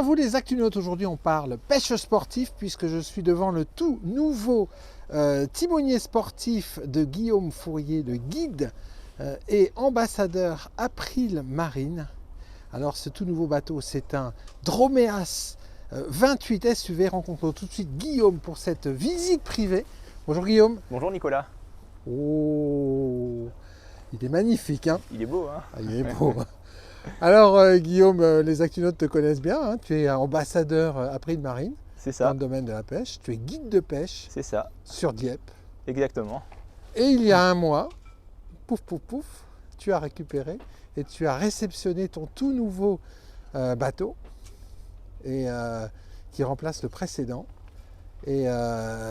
à vous les Actunautes, aujourd'hui on parle pêche sportive puisque je suis devant le tout nouveau timonier sportif de Guillaume Fourier, le guide et ambassadeur April Marine. Alors ce tout nouveau bateau c'est un Dromeas 28 SUV. Rencontrons tout de suite Guillaume pour cette visite privée. Bonjour Guillaume. Bonjour Nicolas. Oh, il est magnifique hein. Il est beau hein. Ah, il est beau. Alors Guillaume, les Actunautes te connaissent bien, hein. Tu es ambassadeur April Marine C'est dans ça, le domaine de la pêche, tu es guide de pêche c'est ça, sur Dieppe. exactement. Et il y a un mois, pouf pouf pouf, tu as récupéré et tu as réceptionné ton tout nouveau bateau et, qui remplace le précédent. Et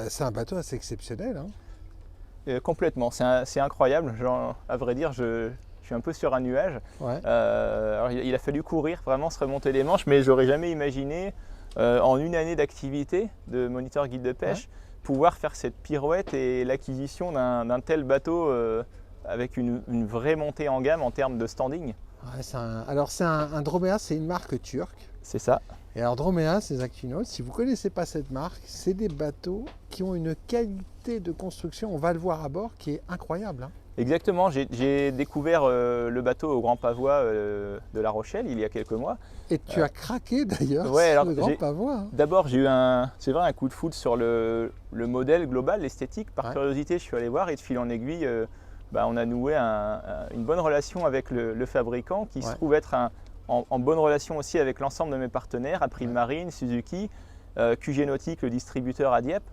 c'est un bateau assez exceptionnel, hein. Complètement, c'est incroyable. À vrai dire, je suis un peu sur un nuage. Ouais. Alors, il a fallu courir, vraiment se remonter les manches, mais j'aurais jamais imaginé, en une année d'activité de moniteur guide de pêche, pouvoir faire cette pirouette et l'acquisition d'un tel bateau avec une vraie montée en gamme en termes de standing. Ouais, alors c'est un Dromeas, c'est une marque turque. C'est ça. Et alors Dromeas, les Actunautes, si vous ne connaissez pas cette marque, c'est des bateaux qui ont une qualité de construction, on va le voir à bord, qui est incroyable, hein. Exactement, j'ai découvert le bateau au Grand Pavois de La Rochelle il y a quelques mois. Et tu as craqué d'ailleurs Ouais, sur alors, le Grand Pavois, hein. D'abord, j'ai eu c'est vrai, un coup de foudre sur le modèle global, l'esthétique. Par curiosité, je suis allé voir et de fil en aiguille, on a noué une bonne relation avec le fabricant qui se trouve être en bonne relation aussi avec l'ensemble de mes partenaires, April Marine, Suzuki, QG Nautique, le distributeur à Dieppe.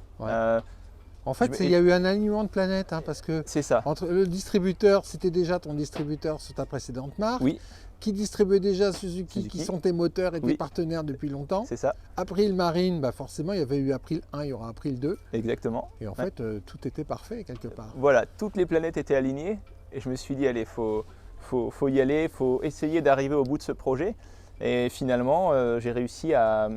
En fait, il y a eu un alignement de planètes, hein, parce que c'est ça. Entre le distributeur, c'était déjà ton distributeur sur ta précédente marque, Oui, qui distribuait déjà Suzuki, qui sont tes moteurs et tes partenaires depuis longtemps. c'est ça, April Marine, forcément, il y avait eu April 1, il y aura April 2. exactement. Et en fait, tout était parfait quelque part. Voilà, toutes les planètes étaient alignées et je me suis dit, allez, faut y aller, il faut essayer d'arriver au bout de ce projet. Et finalement, j'ai réussi à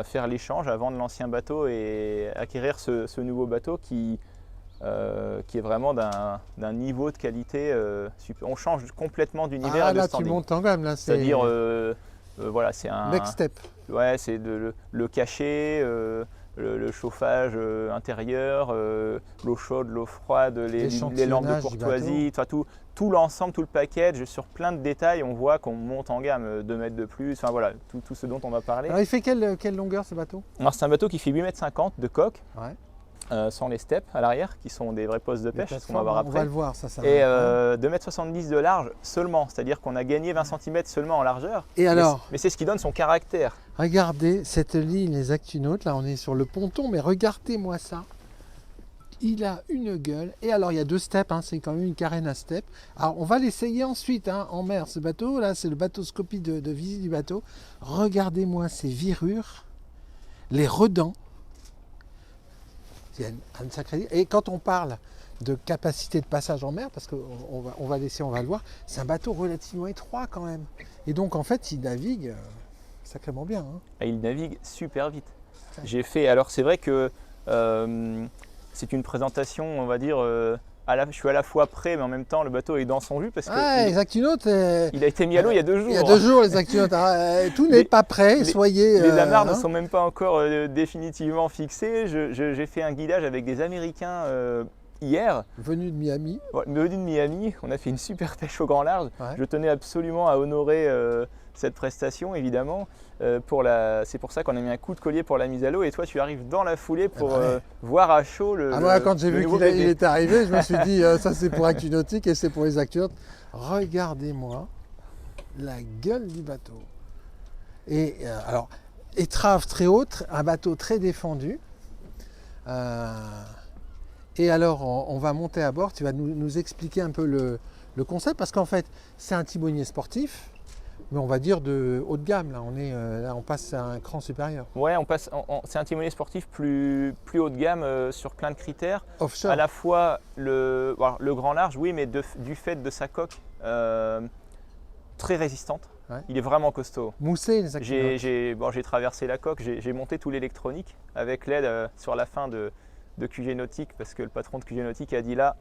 faire l'échange, à vendre l'ancien bateau et acquérir ce nouveau bateau qui est vraiment d'un niveau de qualité super. On change complètement d'univers et de là, standing. tu montes en gamme, là. C'est-à-dire, voilà, c'est un… Next step. Ouais, c'est le cachet, le chauffage intérieur, l'eau chaude, l'eau froide, les lampes de courtoisie, tout l'ensemble, tout le package, sur plein de détails, on voit qu'on monte en gamme, 2 mètres de plus, enfin voilà, tout ce dont on va parler. Alors il fait quelle longueur ce bateau? Alors c'est un bateau qui fait 8,50 m de coque, sans les steps à l'arrière, qui sont des vrais postes de pêche, ce qu'on va voir après. On va le voir, ça et 2,70 m de large seulement, c'est-à-dire qu'on a gagné 20 cm seulement en largeur. Et alors, mais c'est ce qui donne son caractère. Regardez cette ligne, les Actunautes, là on est sur le ponton, mais regardez-moi ça. Il a une gueule. Et alors il y a 2 steps, hein, c'est quand même une carène à step. Alors on va l'essayer ensuite, hein, en mer. Ce bateau, là c'est le bateau-scopie de visite du bateau. Regardez-moi ces virures, les redans. Il y a une sacrée… Et quand on parle de capacité de passage en mer, parce qu'on va laisser, on va le voir, c'est un bateau relativement étroit quand même. Et donc en fait il navigue sacrément bien, hein. Et il navigue super vite. J'ai fait, alors c'est vrai que c'est une présentation, on va dire, je suis à la fois prêt, mais en même temps le bateau est dans son jus parce que les Actunautes, il a été mis à l'eau il y a 2 jours. Il y a 2 jours les Actunautes, tout n'est pas prêt, soyez… Les amarres ne sont même pas encore définitivement fixées. J'ai fait un guidage avec des Américains hier. Venus de Miami. Ouais, venus de Miami, on a fait une super pêche au grand large. Je tenais absolument à honorer cette prestation, évidemment. C'est pour ça qu'on a mis un coup de collier pour la mise à l'eau. Et toi, tu arrives dans la foulée pour voir à chaud moi, quand j'ai vu qu'il est arrivé, je me suis dit, ça c'est pour Actunautique et c'est pour les Actunautes. Regardez-moi la gueule du bateau. Et alors, étrave très haute, un bateau très défendu. Et alors, on va monter à bord, tu vas nous expliquer un peu le concept, parce qu'en fait, c'est un timonier sportif, mais on va dire de haut de gamme. Là, on passe à un cran supérieur. Ouais, c'est un timonier sportif plus haut de gamme sur plein de critères. Offshore. À la fois le grand large, oui, mais du fait de sa coque très résistante. Il est vraiment costaud. Moussé, les Actunautes. J'ai traversé la coque, j'ai monté tout l'électronique avec l'aide sur la fin de QG Nautique, parce que le patron de QG Nautique a dit là,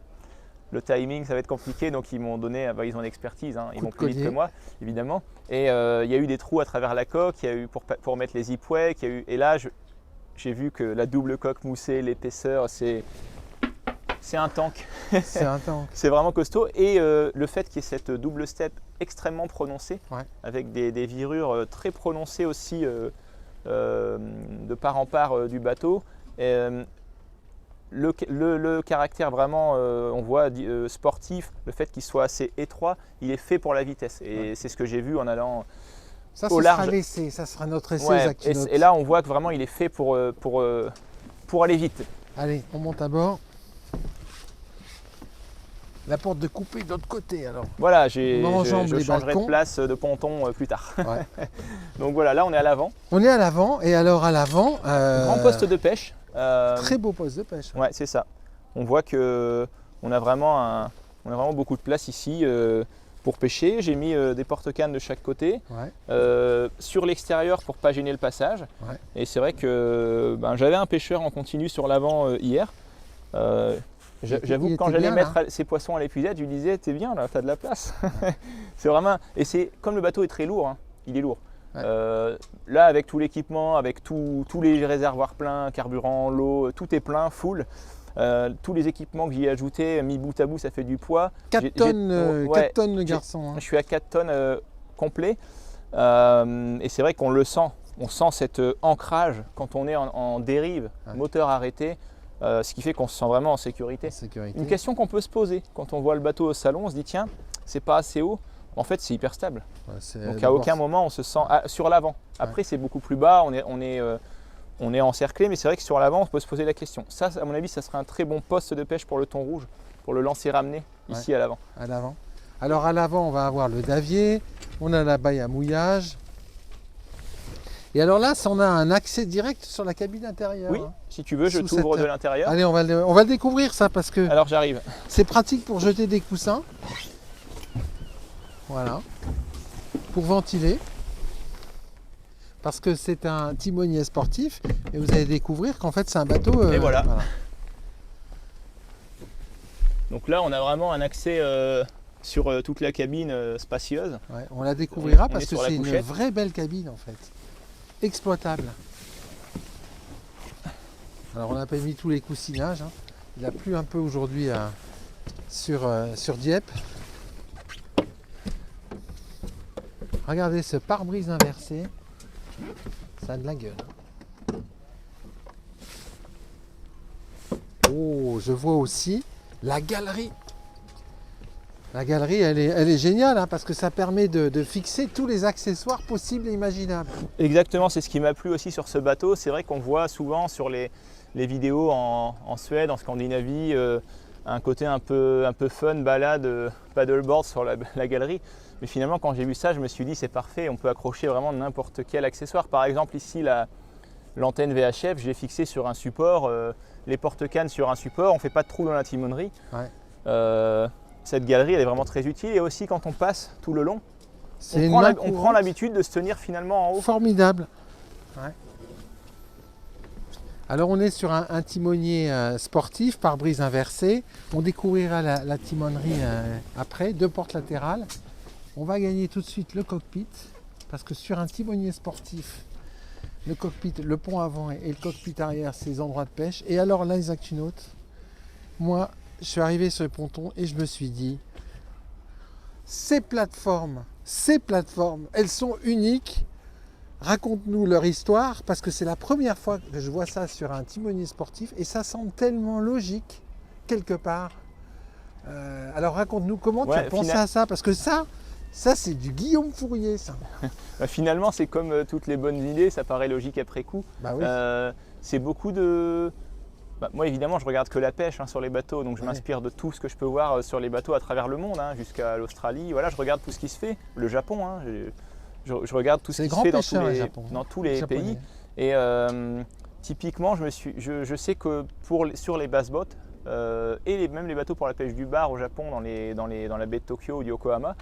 le timing, ça va être compliqué. Donc ils m'ont donné, ils ont l'expertise, hein, ils vont plus vite collier. que moi, évidemment. Et il y a eu des trous à travers la coque, il y a eu pour mettre les zip-wake, et là j'ai vu que la double coque moussée, l'épaisseur, c'est un tank. C'est un tank. C'est vraiment costaud. Et le fait qu'il y ait cette double step extrêmement prononcée, Ouais. avec des virures très prononcées aussi de part en part du bateau. Le caractère vraiment, on voit, sportif, le fait qu'il soit assez étroit, il est fait pour la vitesse. Et c'est ce que j'ai vu en allant Ça au sera large. l'essai, ça sera notre essai Ouais, Zakinote. et là, on voit que vraiment, il est fait pour aller vite. Allez, on monte à bord. La porte de coupée de l'autre côté alors. Voilà, On enjambe je les changerai balcons. de place de ponton plus tard. Ouais. Donc voilà, là, on est à l'avant. On est à l'avant et alors à l'avant. Grand poste de pêche. Très beau poste de pêche. Ouais, c'est ça. On voit que on a vraiment beaucoup de place ici pour pêcher. J'ai mis des porte-cannes de chaque côté. Ouais. Sur l'extérieur pour pas gêner le passage. Ouais. Et c'est vrai que j'avais un pêcheur en continu sur l'avant hier. J'avoue que quand j'allais mettre ces poissons à l'épuisette, je lui disais t'es bien là, t'as de la place. Ouais. C'est vraiment. Et c'est comme le bateau est très lourd, hein, il est lourd. Ouais. Là, avec tout l'équipement, avec tous les réservoirs pleins, carburant, l'eau, tout est plein, full. Tous les équipements que j'y ai ajoutés, mis bout à bout, ça fait du poids. 4 tonnes, 4 tonnes le garçon. Hein. Je suis à 4 tonnes complet. Et c'est vrai qu'on le sent. On sent cet ancrage quand on est en dérive, Ouais. moteur arrêté, ce qui fait qu'on se sent vraiment en sécurité. Sécurité. Une question qu'on peut se poser quand on voit le bateau au salon, on se dit tiens, c'est pas assez haut. En fait, c'est hyper stable. Ouais, Donc à aucun moment on se sent sur l'avant. Après, c'est beaucoup plus bas, on est encerclé, mais c'est vrai que sur l'avant, on peut se poser la question. Ça, à mon avis, ça serait un très bon poste de pêche pour le thon rouge, pour le lancer ramené ici à l'avant. À l'avant. Alors à l'avant, on va avoir le davier, on a la baille à mouillage. Et alors là, on a un accès direct sur la cabine intérieure. Oui, hein. si tu veux, je Sous t'ouvre cette- de l'intérieur. Allez, on va le découvrir ça parce que Alors j'arrive. c'est pratique pour jeter des coussins. Voilà. Pour ventiler. Parce que c'est un timonier sportif et vous allez découvrir qu'en fait c'est un bateau. Et voilà. Donc là, on a vraiment un accès sur toute la cabine spacieuse. Ouais, on la découvrira On est parce que sur la c'est une couchette. vraie belle cabine en fait. Exploitable. Alors on n'a pas mis tous les coussinages. Hein. Il a plu un peu aujourd'hui sur Dieppe. Regardez ce pare-brise inversé. Ça a de la gueule. Oh, je vois aussi la galerie. La galerie, elle est géniale hein, parce que ça permet de fixer tous les accessoires possibles et imaginables. Exactement, c'est ce qui m'a plu aussi sur ce bateau. C'est vrai qu'on voit souvent sur les vidéos en Suède, en Scandinavie, un côté un peu fun, balade, paddleboard sur la galerie. Mais finalement, quand j'ai vu ça, je me suis dit c'est parfait, on peut accrocher vraiment n'importe quel accessoire. Par exemple, ici, l'antenne VHF, je l'ai fixée sur un support, les porte-cannes sur un support, on ne fait pas de trou dans la timonerie. Ouais. Cette galerie, elle est vraiment très utile. Et aussi, quand on passe tout le long, C'est on prend l'habitude de se tenir finalement en haut. formidable. Ouais. Alors on est sur un timonier sportif, pare-brise inversé. On découvrira la timonerie après, 2 portes latérales. On va gagner tout de suite le cockpit, parce que sur un timonier sportif, le cockpit, le pont avant et le cockpit arrière, c'est les endroits de pêche. Et alors là, Zakinote, moi, je suis arrivé sur le ponton et je me suis dit, ces plateformes, elles sont uniques. Raconte-nous leur histoire, parce que c'est la première fois que je vois ça sur un timonier sportif et ça semble tellement logique, quelque part. Alors raconte-nous comment tu as pensé à ça, parce que ça c'est du Guillaume Fourier, ça. Finalement, c'est comme toutes les bonnes idées, ça paraît logique après coup. Bah oui. C'est beaucoup de... moi, évidemment, je regarde que la pêche sur les bateaux, donc je m'inspire de tout ce que je peux voir sur les bateaux à travers le monde, jusqu'à l'Australie. Voilà, je regarde tout ce qui se fait. Le Japon, je regarde tout ce qui se fait dans tous les pays. Et typiquement, je sais que sur les basse-bottes, et même les bateaux pour la pêche du bar au Japon, dans la baie de Tokyo ou du Yokohama,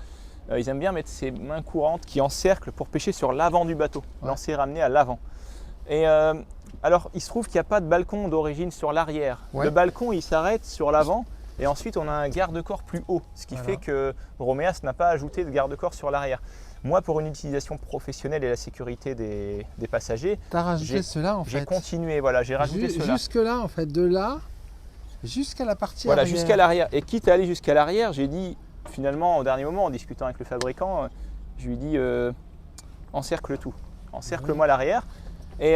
ils aiment bien mettre ces mains courantes qui encerclent pour pêcher sur l'avant du bateau, lancer ramener à l'avant. Et alors, il se trouve qu'il n'y a pas de balcon d'origine sur l'arrière. Ouais. Le balcon, il s'arrête sur l'avant Et ensuite, on a un garde-corps plus haut, ce qui Voilà. fait que Romeas n'a pas ajouté de garde-corps sur l'arrière. Moi, pour une utilisation professionnelle et la sécurité des passagers, Tu as rajouté j'ai- cela en j'ai fait. continué. Voilà, j'ai rajouté cela. Jusque là, en fait, de là jusqu'à la partie Voilà, arrière. jusqu'à l'arrière. Et quitte à aller jusqu'à l'arrière, j'ai dit, finalement, au dernier moment, en discutant avec le fabricant, je lui ai dit encercle tout. Encercle-moi l'arrière. Et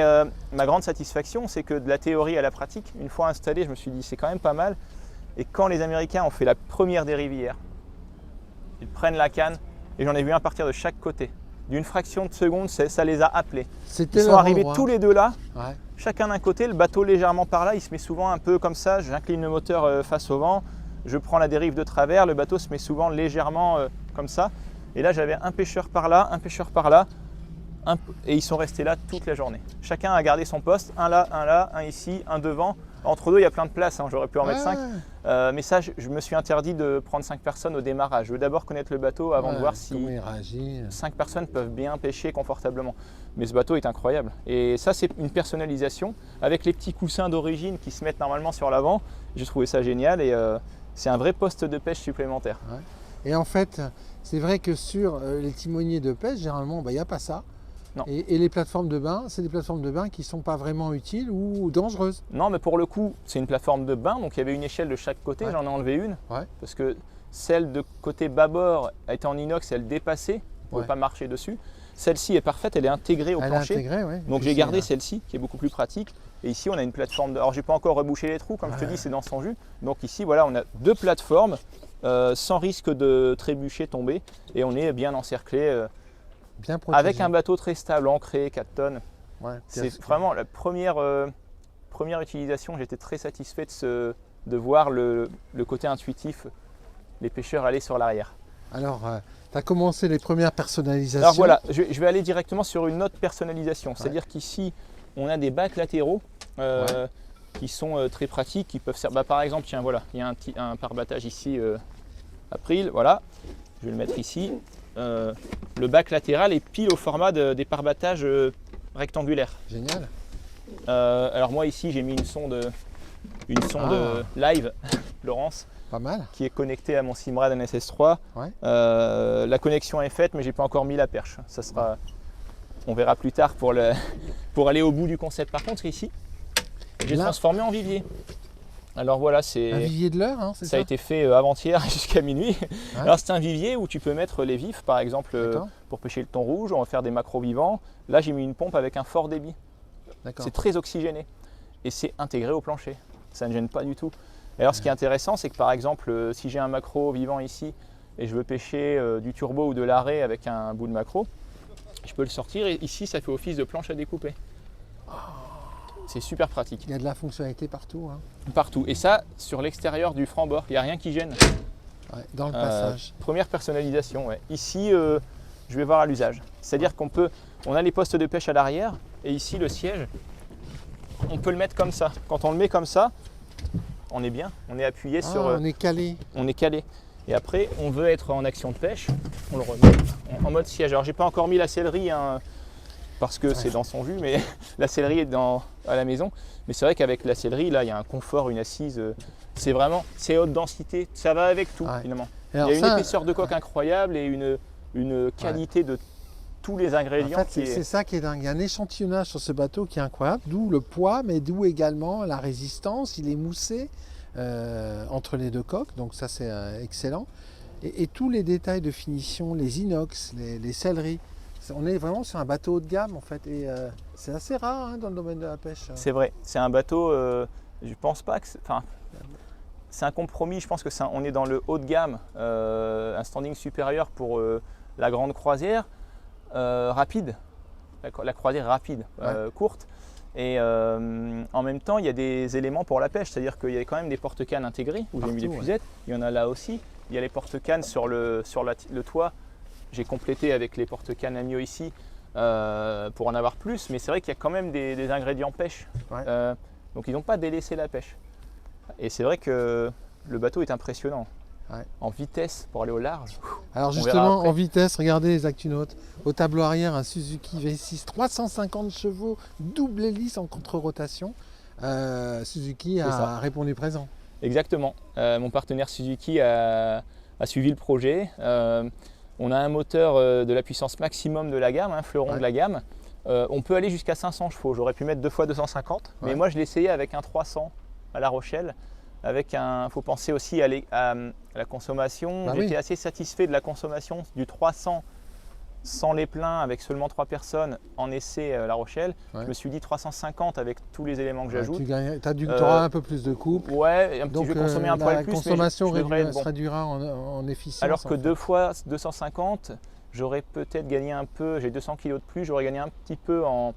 ma grande satisfaction, c'est que de la théorie à la pratique, une fois installé, je me suis dit c'est quand même pas mal. Et quand les Américains ont fait la première dérive hier, ils prennent la canne et j'en ai vu un partir de chaque côté. D'une fraction de seconde, ça les a appelés. C'était Ils sont leur arrivés endroit. tous les deux là, Ouais. chacun d'un côté, le bateau légèrement par là, il se met souvent un peu comme ça, j'incline le moteur face au vent, je prends la dérive de travers, le bateau se met souvent légèrement comme ça. Et là j'avais un pêcheur par là, un pêcheur par là, et ils sont restés là toute la journée. Chacun a gardé son poste, un là, un ici, un devant. Entre deux, il y a plein de places, hein, j'aurais pu en mettre 5. Mais ça, je me suis interdit de prendre 5 personnes au démarrage. Je veux d'abord connaître le bateau avant de voir si comment il réagit. 5 personnes peuvent bien pêcher confortablement. Mais ce bateau est incroyable. Et ça, c'est une personnalisation avec les petits coussins d'origine qui se mettent normalement sur l'avant. J'ai trouvé ça génial et c'est un vrai poste de pêche supplémentaire. Ouais. Et en fait, c'est vrai que sur les timoniers de pêche, généralement, il n'y a pas ça. Non. Et les plateformes de bain, c'est des plateformes de bain qui ne sont pas vraiment utiles ou dangereuses. Non, mais pour le coup, c'est une plateforme de bain, donc il y avait une échelle de chaque côté, Ouais. j'en ai enlevé une, Ouais. parce que celle de côté bâbord était en inox, elle dépassait, on ne pouvait Ouais. pas marcher dessus. Celle-ci est parfaite, elle est intégrée au Elle est plancher, intégrée, ouais. donc Puis j'ai gardé c'est, celle-ci qui est beaucoup plus pratique. Et ici, on a une plateforme, alors j'ai pas encore rebouché les trous, comme je te Ouais. dis, c'est dans son jus. Donc ici, voilà, on a 2 plateformes sans risque de trébucher, tomber, et on est bien encerclé bien protégée. avec un bateau très stable, ancré, 4 tonnes. Ouais, C'est vraiment la première utilisation. J'étais très satisfait de voir le côté intuitif, les pêcheurs aller sur l'arrière. Alors, tu as commencé les premières personnalisations. Alors voilà, je vais aller directement sur une autre personnalisation. C'est-à-dire qu'ici, on a des bacs latéraux qui sont très pratiques, qui peuvent servir. Par exemple, tiens, voilà, il y a un pare-battage ici, April, voilà. Je vais le mettre ici. Le bac latéral est pile au format des pare-battages rectangulaires. Génial. Alors moi ici j'ai mis une sonde live, Laurence, Pas mal. qui est connectée à mon Simrad NSS3. Ouais. La connexion est faite, mais j'ai pas encore mis la perche. Ça sera, on verra plus tard pour aller au bout du concept. Par contre ici, j'ai Là- transformé en vivier. Alors voilà, Un c'est vivier de l'heure, hein, c'est ça ça a été fait avant-hier jusqu'à minuit. Ouais. Alors c'est un vivier où tu peux mettre les vifs, par exemple D'accord. pour pêcher le thon rouge, on va faire des macros vivants. Là j'ai mis une pompe avec un fort débit. D'accord. C'est très oxygéné et c'est intégré au plancher. Ça ne gêne pas du tout. Et alors ce qui est intéressant, c'est que par exemple, si j'ai un macro vivant ici et je veux pêcher du turbo ou de l'arrêt avec un bout de macro, je peux le sortir et ici ça fait office de planche à découper. C'est super pratique. Il y a de la fonctionnalité partout, hein. Partout. Et ça, sur l'extérieur du franc-bord, il n'y a rien qui gêne. Ouais, dans le passage. Première personnalisation. Ouais. Ici, je vais voir à l'usage. C'est-à-dire on a les postes de pêche à l'arrière et ici le siège, on peut le mettre comme ça. Quand on le met comme ça, on est bien, on est appuyé sur, On est calé. on est calé. Et après, on veut être en action de pêche, on le remet en mode siège. Alors, j'ai pas encore mis la sellerie hein, parce que c'est dans son jus, mais la sellerie est à la maison. Mais c'est vrai qu'avec la sellerie, là, il y a un confort, une assise. C'est haute densité, ça va avec tout Ouais. finalement. Et alors Il y a une ça, épaisseur de coque incroyable et une qualité de tous les en ingrédients fait, qui c'est est... ça qui est dingue. Il y a un échantillonnage sur ce bateau qui est incroyable, d'où le poids, mais d'où également la résistance. Il est moussé entre les 2 coques, donc ça c'est excellent. Et tous les détails de finition, les inox, les selleries, on est vraiment sur un bateau haut de gamme en fait. Et c'est assez rare hein, dans le domaine de la pêche. C'est vrai, c'est un bateau, je pense pas que... C'est un compromis, je pense que on est dans le haut de gamme, un standing supérieur pour la grande croisière rapide, la croisière rapide, courte. Et en même temps, il y a des éléments pour la pêche, c'est-à-dire qu'il y a quand même des porte-cannes intégrés où j'ai mis les Partout, puisettes. Il y en a là aussi. Il y a les porte-cannes sur le toit. J'ai complété avec les porte-cannes Amio ici pour en avoir plus, mais c'est vrai qu'il y a quand même des ingrédients pêche. Ouais. Donc ils n'ont pas délaissé la pêche. Et c'est vrai que le bateau est impressionnant. Ouais. En vitesse pour aller au large. Alors verra justement, après. en vitesse, regardez les Actunautes. Au tableau arrière, un Suzuki V6, 350 chevaux, double hélice en contre-rotation. Suzuki C'est a ça. répondu présent. Exactement. Mon partenaire Suzuki a suivi le projet. On a un moteur de la puissance maximum de la gamme, un fleuron de la gamme. On peut aller jusqu'à 500 chevaux. J'aurais pu mettre 2 fois 250, mais moi je l'ai essayé avec un 300 à La Rochelle. Il faut penser aussi à la consommation. J'étais assez satisfait de la consommation du 300 sans les pleins, avec seulement 3 personnes en essai à La Rochelle. Je me suis dit 350 avec tous les éléments que j'ajoute. Tu auras un peu plus de couple. Ouais, je vais consommer un poil plus. La consommation se réduira en efficience. Alors que 2 fois 250, j'aurais peut-être gagné un peu. J'ai 200 kg de plus, j'aurais gagné un petit peu en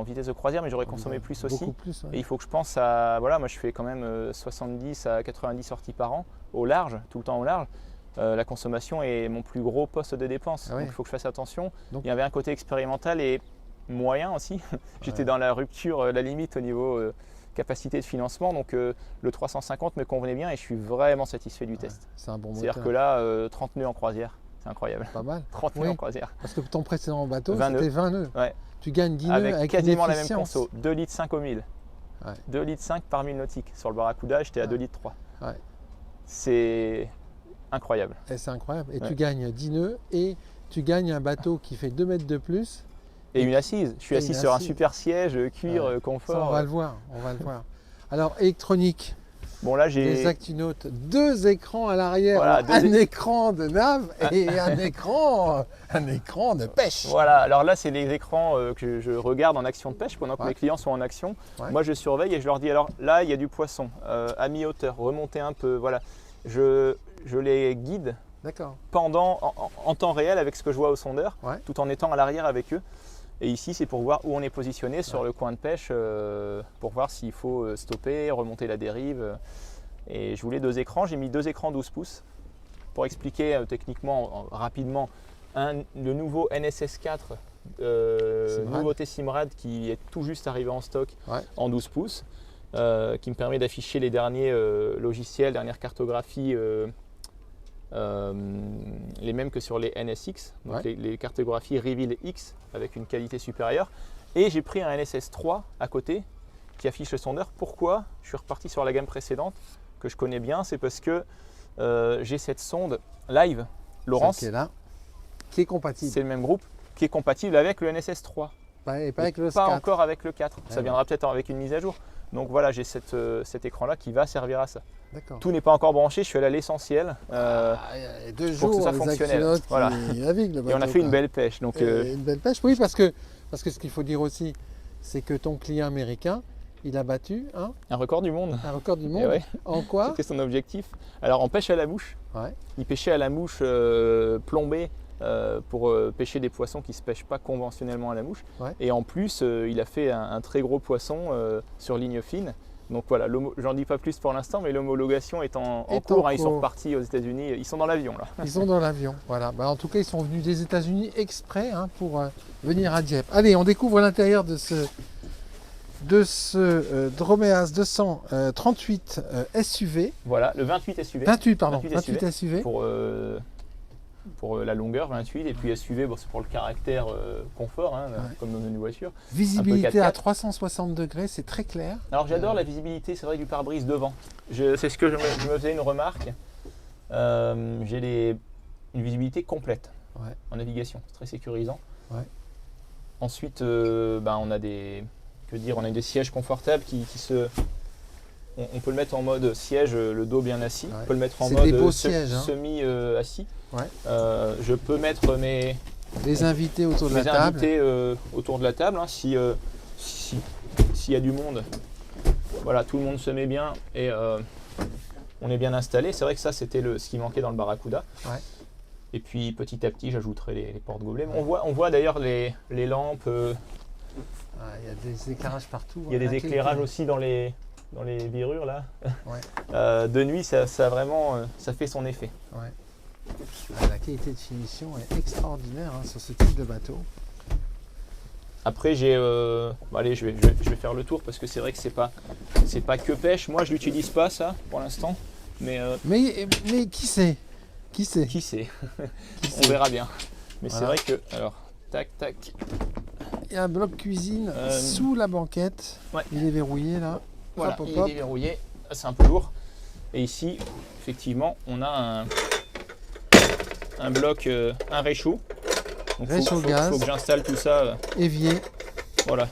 vitesse de croisière, mais j'aurais consommé plus aussi. Plus, Et il faut que je pense à. Voilà, moi je fais quand même 70 à 90 sorties par an, au large, tout le temps au large. La consommation est mon plus gros poste de dépense, donc il faut que je fasse attention. Il y avait un côté expérimental et moyen aussi. J'étais dans la rupture, la limite au niveau capacité de financement, donc le 350 me convenait bien et je suis vraiment satisfait du test. C'est un bon moteur. C'est-à-dire que là, 30 nœuds en croisière, c'est incroyable. Pas mal. 30 nœuds en croisière. Parce que ton précédent bateau, c'était 20 nœuds. Ouais. Tu gagnes 10 nœuds avec quasiment une la même conso, 2,5 litres au 1000. 2,5 litres par 1000 nautiques. Sur le Barracuda, j'étais à 2,3 litres. C'est incroyable. C'est incroyable. Et tu gagnes 10 nœuds et tu gagnes un bateau qui fait 2 mètres de plus. Et une assise. Je suis assis sur un super siège, cuir, confort. Ça, on va le voir. Alors, électronique. Bon, là, j'ai des Actinotes, 2 écrans à l'arrière, voilà, un écran de nav et un écran de pêche. Voilà, alors là, c'est les écrans que je regarde en action de pêche pendant que mes clients sont en action. Moi, je surveille et je leur dis, alors là, il y a du poisson à mi-hauteur, remontez un peu. Voilà, je les guide en temps réel avec ce que je vois au sondeur, tout en étant à l'arrière avec eux. Et ici, c'est pour voir où on est positionné sur le coin de pêche, pour voir s'il faut stopper, remonter la dérive. Et je voulais 2 écrans, j'ai mis 2 écrans 12 pouces. Pour expliquer techniquement, rapidement, le nouveau NSS 4, nouveauté Simrad qui est tout juste arrivé en stock en 12 pouces, qui me permet d'afficher les derniers logiciels, dernières cartographies, les mêmes que sur les NSX, donc les cartographies Reveal X avec une qualité supérieure. Et j'ai pris un NSS 3 à côté qui affiche le sondeur. Pourquoi je suis reparti sur la gamme précédente que je connais bien? C'est parce que j'ai cette sonde live, Laurence, qui est là, qui est compatible. C'est le même groupe, qui est compatible avec le NSS 3. Pas avec le 4. Pas encore avec le 4, ça viendra peut-être avec une mise à jour. Donc voilà, j'ai cet écran-là qui va servir à ça. Tout n'est pas encore branché, je suis allé à l'essentiel. Il y a 2 jours, pour que ça soit fonctionnel. Voilà. Et on a fait une belle pêche. Donc, une belle pêche, oui, parce que ce qu'il faut dire aussi, c'est que ton client américain, il a battu un record du monde. Un record du monde. En quoi? C'était son objectif. Alors en pêche à la mouche. Il pêchait à la mouche plombée pour pêcher des poissons qui ne se pêchent pas conventionnellement à la mouche. Et en plus, il a fait un très gros poisson sur ligne fine. Donc voilà, j'en dis pas plus pour l'instant, mais l'homologation est en cours. Ils sont repartis aux États-Unis, ils sont dans l'avion là. Ils sont dans l'avion, voilà. En tout cas, ils sont venus des États-Unis exprès pour venir à Dieppe. Allez, on découvre l'intérieur de ce Dromeas 238 SUV. Voilà, le 28 SUV. 28 SUV. Pour la longueur, 28, et puis SUV, c'est pour le caractère confort, comme dans une voiture. Visibilité à 360 degrés, c'est très clair. Alors j'adore la visibilité, c'est vrai, du pare-brise devant. C'est ce que je me faisais une remarque. J'ai une visibilité complète en navigation, c'est très sécurisant. Ensuite, on a des sièges confortables qui se... On peut le mettre en mode siège, le dos bien assis. On peut le mettre en mode semi-assis. Je peux mettre les invités autour de la table. S'il y a du monde, voilà, tout le monde se met bien et on est bien installé. C'est vrai que ça, c'était ce qui manquait dans le Barracuda. Et puis petit à petit, j'ajouterai les porte-gobelets. On voit d'ailleurs les lampes. Il y a des éclairages partout. Il y a des éclairages aussi dans les virures là. De nuit, ça vraiment, ça fait son effet. La qualité de finition est extraordinaire sur ce type de bateau. Après, allez, je vais faire le tour parce que c'est vrai que c'est pas que pêche. Moi, je l'utilise pas ça pour l'instant, mais qui sait On verra bien. Mais c'est vrai que alors tac. Il y a un bloc cuisine sous la banquette. Il est verrouillé là. Voilà, il est verrouillé. C'est un peu lourd. Et ici, effectivement, on a un bloc, un réchaud. Donc Réchaud faut gaz. que j'installe tout ça. Évier. Voilà.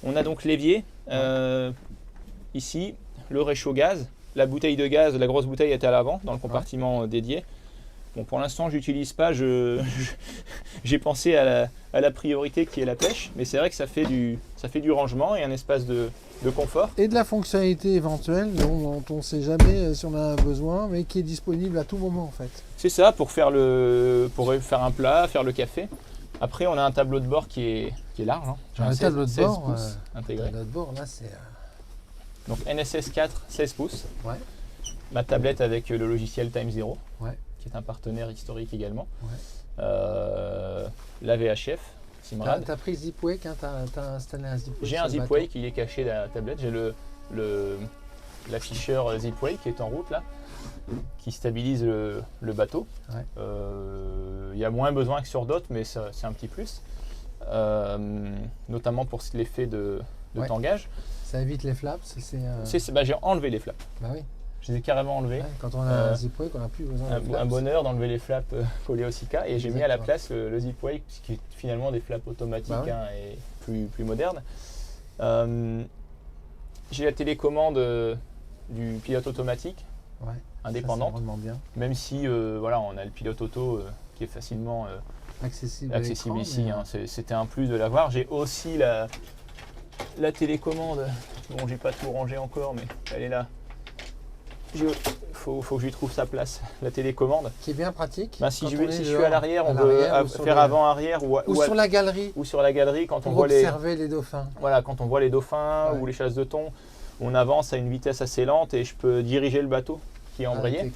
On a donc l'évier. Ici, le réchaud gaz. La bouteille de gaz, la grosse bouteille est à l'avant, dans le compartiment dédié. Bon, pour l'instant, j'utilise pas. J'ai pensé à la priorité qui est la pêche, mais c'est vrai que ça fait du rangement et un espace de confort. Et de la fonctionnalité éventuelle dont on ne sait jamais si on a besoin, mais qui est disponible à tout moment en fait. C'est ça, pour faire un plat, faire le café. Après, on a un tableau de bord qui est large. Hein. J'ai Un tableau de 16 bord pouces intégré. Le tableau de bord, là, c'est. Donc NSS 4, 16 pouces. Ouais. Ma tablette avec le logiciel Time Zero, Ouais. qui est un partenaire historique également. Ouais. La VHF, Simrad. T'as pris Zipwake, hein, t'as installé un Zipwake. J'ai un Zipwake, il est caché dans la tablette. J'ai l'afficheur Zipwake qui est en route là, qui stabilise le bateau. Ouais. Il y a moins besoin que sur d'autres, mais c'est un petit plus. Notamment pour l'effet de tangage. Ça évite les flaps. J'ai enlevé les flaps. Bah oui. Je les ai carrément enlevés. Ouais, quand on a un Zipwake, on n'a plus besoin de flaps. Un bonheur d'enlever les flaps collés au Sika. Et j'ai mis à la Exactement. place le Zipwake, qui est finalement des flaps automatiques et plus modernes. J'ai la télécommande du pilote automatique indépendante. Ça, c'est vraiment bien. Même si on a le pilote auto qui est facilement Accessible ici. Hein. C'était un plus de l'avoir. J'ai aussi la télécommande. Bon, j'ai pas tout rangé encore, mais elle est là. Faut que je lui trouve sa place, la télécommande. Qui est bien pratique. Si je suis à l'arrière, on peut faire avant-arrière ou sur la galerie. Ou sur la galerie quand on pour voit observer les dauphins. Voilà, quand on voit les dauphins ou les chasses de thon, on avance à une vitesse assez lente et je peux diriger le bateau qui est embrayé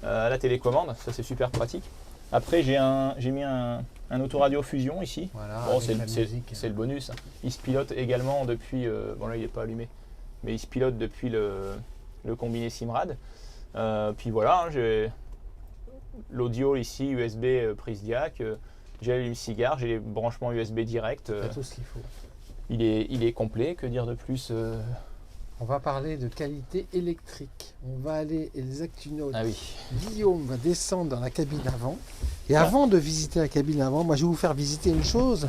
à la télécommande. Ça, c'est super pratique. Après, j'ai mis un autoradio fusion ici. Voilà, bon, c'est le bonus. Il se pilote également depuis. Bon, là, il n'est pas allumé, mais il se pilote depuis le combiné Simrad. Puis voilà, j'ai l'audio ici, USB prise jack. J'ai l'allume-cigare, j'ai les branchements USB direct. C'est tout ce qu'il faut. Il est complet, que dire de plus On va parler de qualité électrique. On va aller, et les actunautes, Ah oui. Guillaume va descendre dans la cabine avant. Et avant de visiter la cabine avant, moi je vais vous faire visiter une chose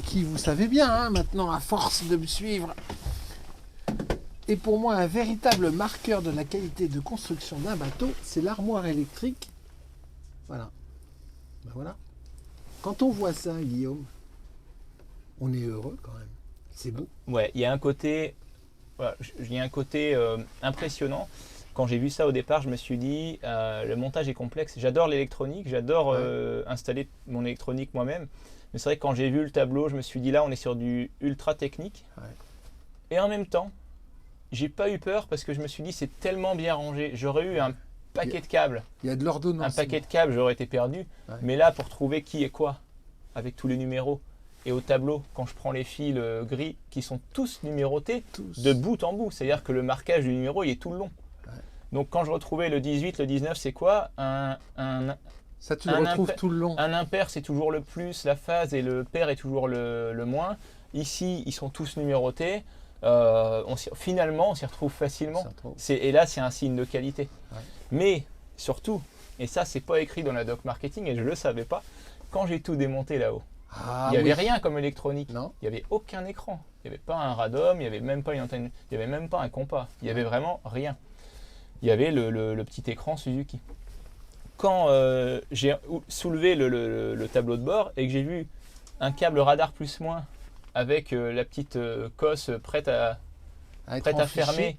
qui, vous savez bien, hein, maintenant, à force de me suivre, est pour moi un véritable marqueur de la qualité de construction d'un bateau, c'est l'armoire électrique. Voilà. Ben voilà. Quand on voit ça, Guillaume, on est heureux quand même. C'est beau. Ouais, il y a un côté, impressionnant. Quand j'ai vu ça au départ, je me suis dit, le montage est complexe. J'adore l'électronique, j'adore installer mon électronique moi-même. Mais c'est vrai que quand j'ai vu le tableau, je me suis dit là, on est sur du ultra technique. Ouais. Et en même temps, j'ai pas eu peur parce que je me suis dit, c'est tellement bien rangé. J'aurais eu un paquet de câbles. Il y a de l'ordonnance. Un paquet de câbles, j'aurais été perdu. Ouais. Mais là, pour trouver qui est quoi, avec tous les numéros, et au tableau, quand je prends les fils gris, qui sont tous numérotés de bout en bout. C'est-à-dire que le marquage du numéro, il est tout le long. Ouais. Donc quand je retrouvais le 18, le 19, c'est quoi ça, tu le retrouves tout le long. Un impair, c'est toujours le plus, la phase, et le pair est toujours le moins. Ici, ils sont tous numérotés. Finalement, on s'y retrouve facilement. Et là, c'est un signe de qualité. Ouais. Mais surtout, et ça, c'est pas écrit dans la doc marketing, et je le savais pas, quand j'ai tout démonté là-haut, il n'y avait rien comme électronique. Non. Il n'y avait aucun écran. Il n'y avait pas un radome, il n'y avait même pas une antenne, il n'y avait même pas un compas. Il n'y avait vraiment rien. Il y avait le petit écran Suzuki. Quand j'ai soulevé le tableau de bord et que j'ai vu un câble radar plus-moins avec la petite cosse prête à fermer,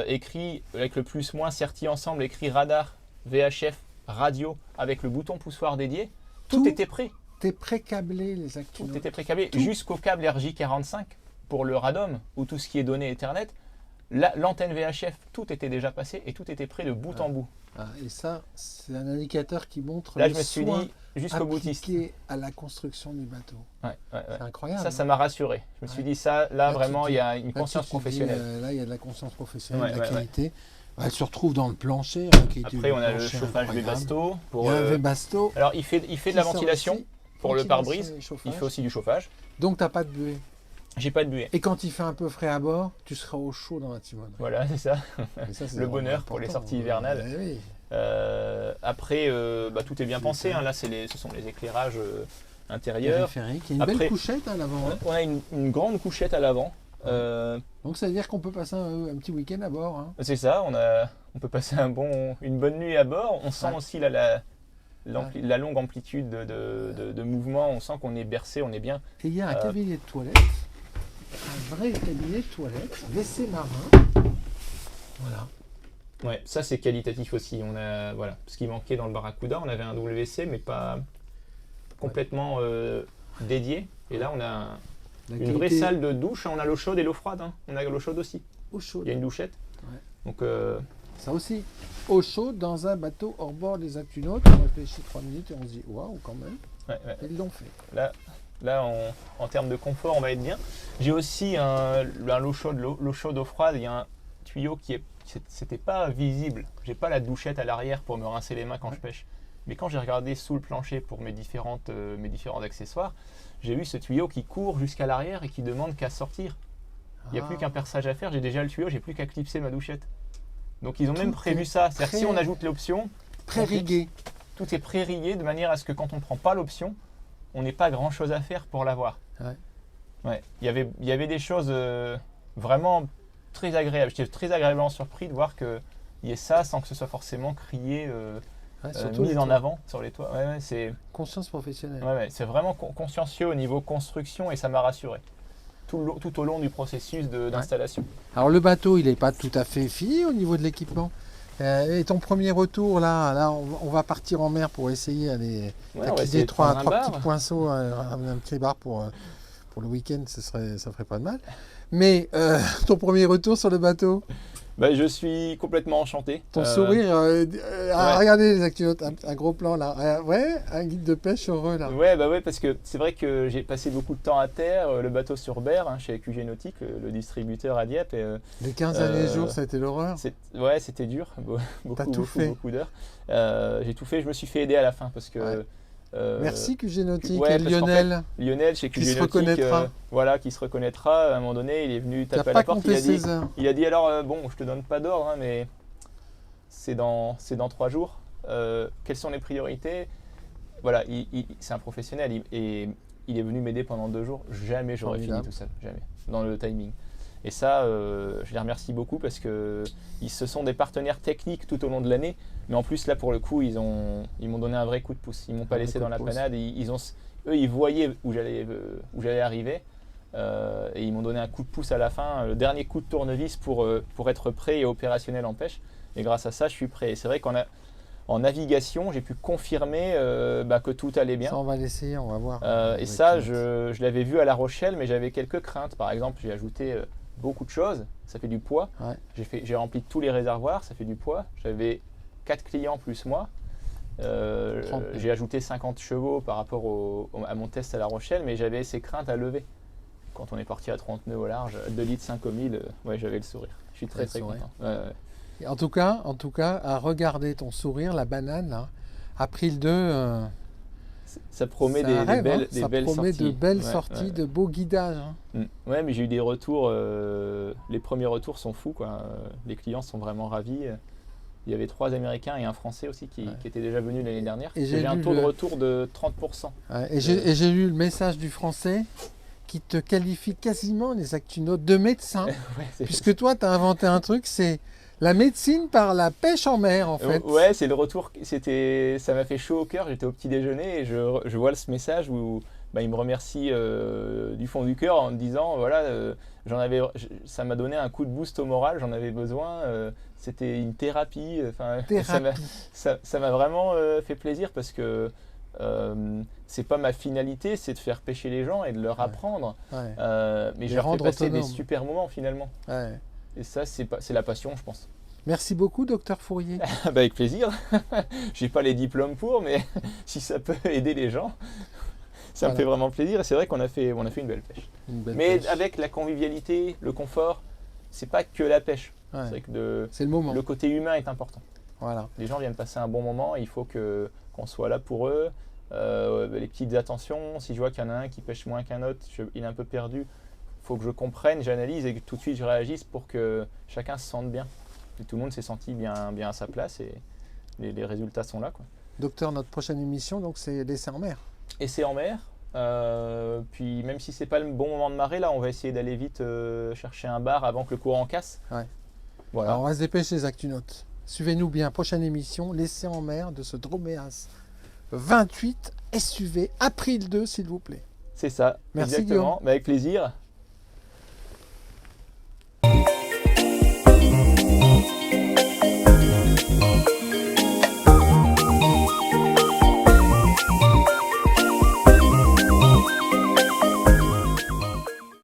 écrit avec le plus-moins serti ensemble, écrit radar, VHF, radio, avec le bouton poussoir dédié, tout était prêt. Tout était pré-câblé, les actuels. Tout était pré-câblé, jusqu'au câble RJ45 pour le radome, ou tout ce qui est donné Ethernet. L'antenne VHF, tout était déjà passé et tout était prêt de bout en bout. Et ça, c'est un indicateur qui montre là, je me suis dit, jusqu'au boutiste, à la construction du bateau. C'est incroyable. Ça m'a rassuré. Je me suis dit, ça, là vraiment, il y a une conscience professionnelle. Là, il y a de la conscience professionnelle, de la qualité. Elle se retrouve dans le plancher. Après, on a le chauffage Webasto. Il y a un Webasto. Alors, il fait de la ventilation pour le pare-brise. Il fait aussi du chauffage. Donc, tu n'as pas de buée. J'ai pas de buée. Et quand il fait un peu frais à bord, tu seras au chaud dans la Timone. Voilà, c'est ça. Et ça, c'est Le vraiment bonheur pour les important. sorties hivernales. Oui. Après, tout est bien pensé. Là, ce sont les éclairages intérieurs. Périphérique. Il y a une Après, belle couchette à l'avant. Hein. On a une grande couchette à l'avant. Donc ça veut dire qu'on peut passer un petit week-end à bord. Hein. C'est ça, on peut passer une bonne nuit à bord. On sent aussi la longue amplitude de mouvement. On sent qu'on est bercé, on est bien. Et il y a un cabinet de toilette, un vrai cabinet de toilette, WC marin. Voilà. Ouais, ça c'est qualitatif aussi. Ce qui manquait dans le Barracuda, on avait un WC mais pas complètement dédié. Et là on a une vraie salle de douche. On a l'eau chaude et l'eau froide. Hein. On a l'eau chaude aussi. Eau chaude. Il y a une douchette. Ouais. Donc ça aussi. Eau chaude dans un bateau hors bord des Actunautes. On réfléchit 3 minutes et on se dit waouh quand même. Ouais. Ils l'ont fait. Là en termes de confort, on va être bien. J'ai aussi l'eau chaude, l'eau chaude, eau froide. Il y a un tuyau c'était pas visible. J'ai pas la douchette à l'arrière pour me rincer les mains quand je pêche. Mais quand j'ai regardé sous le plancher pour mes différents accessoires, j'ai vu ce tuyau qui court jusqu'à l'arrière et qui demande qu'à sortir. Il n'y a plus qu'un perçage à faire. J'ai déjà le tuyau, j'ai plus qu'à clipser ma douchette. Donc ils ont même prévu ça. C'est-à-dire si on ajoute l'option, pré-rigué. Tout est pré-rigué de manière à ce que quand on ne prend pas l'option, on n'ait pas grand-chose à faire pour l'avoir. Ouais. Il y avait des choses vraiment très agréables. J'étais très agréablement surpris de voir qu'il y ait ça sans que ce soit forcément crié, mis en avant sur les toits. C'est conscience professionnelle. C'est vraiment consciencieux au niveau construction et ça m'a rassuré. Tout au long du processus d'installation. Alors le bateau, il n'est pas tout à fait fini au niveau de l'équipement. Et ton premier retour, là on va partir en mer pour essayer d'aller taquiner trois petits poinçons, un petit bar pour le week-end, ça ferait pas de mal. Mais ton premier retour sur le bateau, je suis complètement enchanté. Ton sourire, regardez les Actunautes, un gros plan là. Un guide de pêche heureux là. Ouais, parce que c'est vrai que j'ai passé beaucoup de temps à terre, le bateau sur berre, chez QG Nautique, le distributeur à Dieppe. Les 15 derniers jours, ça a été l'horreur. C'était dur, beaucoup d'heures. J'ai tout fait, je me suis fait aider à la fin parce que. Merci QG Nautique et Lionel. Lionel chez QG Nautique, qui se reconnaîtra. À un moment donné, il est venu taper à la porte. Il a dit alors je te donne pas d'ordre, mais c'est dans 3 jours. Quelles sont les priorités? Voilà, c'est un professionnel et il est venu m'aider pendant 2 jours. Jamais j'aurais fini tout seul, jamais dans le timing. Et ça, je les remercie beaucoup parce que ce sont des partenaires techniques tout au long de l'année. Mais en plus, là, pour le coup, ils m'ont donné un vrai coup de pouce. Ils ne m'ont pas laissé dans la panade. Eux, ils voyaient où j'allais arriver. Et ils m'ont donné un coup de pouce à la fin, le dernier coup de tournevis pour être prêt et opérationnel en pêche. Et grâce à ça, je suis prêt. Et c'est vrai qu'en navigation, j'ai pu confirmer que tout allait bien. Ça, on va l'essayer, on va voir. Et ça, je l'avais vu à La Rochelle, mais j'avais quelques craintes. Par exemple, j'ai ajouté beaucoup de choses, ça fait du poids. J'ai rempli tous les réservoirs, ça fait du poids. J'avais 4 clients plus moi. J'ai ajouté 50 chevaux par rapport à mon test à La Rochelle, mais j'avais ces craintes à lever. Quand on est parti à 30 nœuds au large, 2 litres 5 au 1000, j'avais le sourire. Je suis très content. En tout cas, à regarder ton sourire, la banane, là, April 2, ça promet des belles sorties. Ça promet de belles sorties, de beaux guidages. Hein. Ouais, mais j'ai eu des retours, les premiers retours sont fous, quoi. Les clients sont vraiment ravis. Il y avait 3 Américains et un Français aussi qui étaient déjà venus l'année dernière. Et j'ai un taux de retour de 30%. Et j'ai lu le message du Français qui te qualifie quasiment, les Actunautes, de médecin. Puisque toi, tu as inventé un truc, c'est la médecine par la pêche en mer, en fait. Ouais, c'est le retour. Ça m'a fait chaud au cœur. J'étais au petit déjeuner et je vois ce message où il me remercie du fond du cœur en me disant ça m'a donné un coup de boost au moral, j'en avais besoin. C'était une thérapie. Ça m'a vraiment fait plaisir parce que c'est pas ma finalité, c'est de faire pêcher les gens et de leur apprendre. Mais je leur fais passer des super moments finalement. Et ça, c'est la passion, je pense. Merci beaucoup, docteur Fourier. Avec plaisir. J'ai pas les diplômes pour, mais si ça peut aider les gens, ça me fait vraiment plaisir. Et c'est vrai qu'on a fait une belle pêche. Avec la convivialité, le confort, c'est pas que la pêche. C'est vrai que c'est le moment. Le côté humain est important. Voilà. Les gens viennent passer un bon moment, il faut qu'on soit là pour eux. Les petites attentions, si je vois qu'il y en a un qui pêche moins qu'un autre, il est un peu perdu. faut que je comprenne, j'analyse et que tout de suite je réagisse pour que chacun se sente bien. Et tout le monde s'est senti bien à sa place et les résultats sont là, quoi. Docteur, notre prochaine émission, donc c'est l'essai en mer. Essai en mer. Puis même si c'est pas le bon moment de marée, là, on va essayer d'aller vite chercher un bar avant que le courant casse. Ouais. Voilà. Alors, on va se dépêcher les Actunotes. Suivez-nous bien, prochaine émission, l'essai en mer de ce Dromeas 28 SUV, April 2, s'il vous plaît. C'est ça. Merci, exactement. Mais avec plaisir.